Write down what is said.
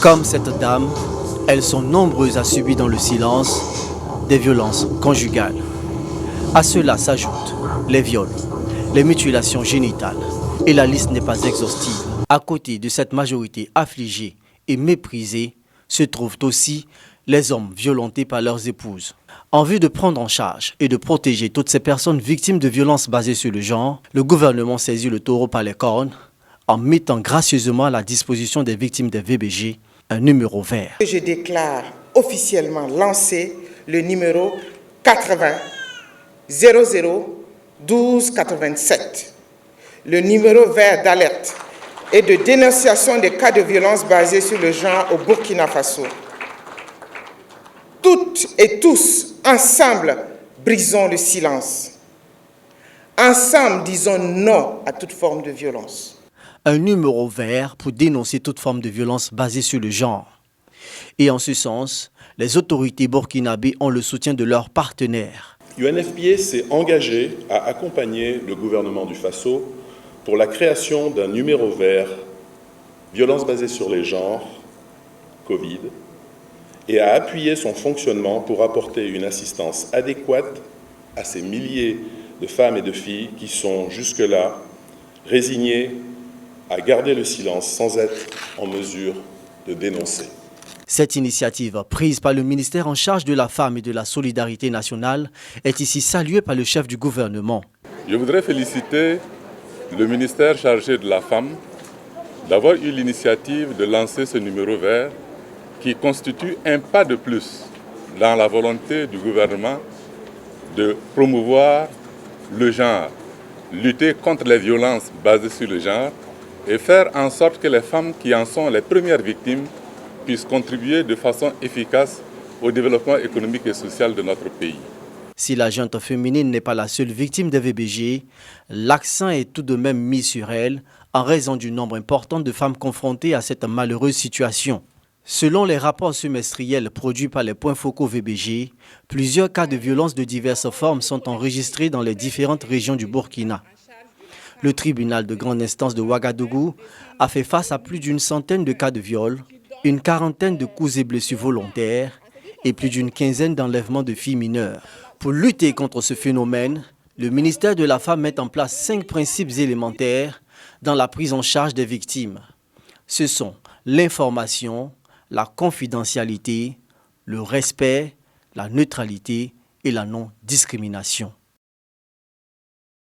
Comme cette dame, elles sont nombreuses à subir dans le silence des violences conjugales. À cela s'ajoutent les viols, les mutilations génitales et la liste n'est pas exhaustive. À côté de cette majorité affligée et méprisée se trouvent aussi les hommes violentés par leurs épouses. En vue de prendre en charge et de protéger toutes ces personnes victimes de violences basées sur le genre, le gouvernement saisit le taureau par les cornes en mettant gracieusement à la disposition des victimes des VBG un numéro vert. Je déclare officiellement lancé le numéro 80 00 12 87, le numéro vert d'alerte et de dénonciation des cas de violence basés sur le genre au Burkina Faso. Toutes et tous, ensemble, brisons le silence. Ensemble, disons non à toute forme de violence. Un numéro vert pour dénoncer toute forme de violence basée sur le genre. Et en ce sens, les autorités burkinabées ont le soutien de leurs partenaires. UNFPA s'est engagé à accompagner le gouvernement du Faso pour la création d'un numéro vert, violence basée sur les genres, Covid, et à appuyer son fonctionnement pour apporter une assistance adéquate à ces milliers de femmes et de filles qui sont jusque-là résignées à garder le silence sans être en mesure de dénoncer. Cette initiative, prise par le ministère en charge de la femme et de la solidarité nationale, est ici saluée par le chef du gouvernement. Je voudrais féliciter le ministère chargé de la femme d'avoir eu l'initiative de lancer ce numéro vert qui constitue un pas de plus dans la volonté du gouvernement de promouvoir le genre, lutter contre les violences basées sur le genre et faire en sorte que les femmes qui en sont les premières victimes puissent contribuer de façon efficace au développement économique et social de notre pays. Si la junte féminine n'est pas la seule victime des VBG, l'accent est tout de même mis sur elle en raison du nombre important de femmes confrontées à cette malheureuse situation. Selon les rapports semestriels produits par les points focaux VBG, plusieurs cas de violence de diverses formes sont enregistrés dans les différentes régions du Burkina. Le tribunal de grande instance de Ouagadougou a fait face à plus d'une centaine de cas de viol, une quarantaine de coups et blessures volontaires et plus d'une quinzaine d'enlèvements de filles mineures. Pour lutter contre ce phénomène, le ministère de la Femme met en place 5 principes élémentaires dans la prise en charge des victimes. Ce sont l'information, la confidentialité, le respect, la neutralité et la non-discrimination.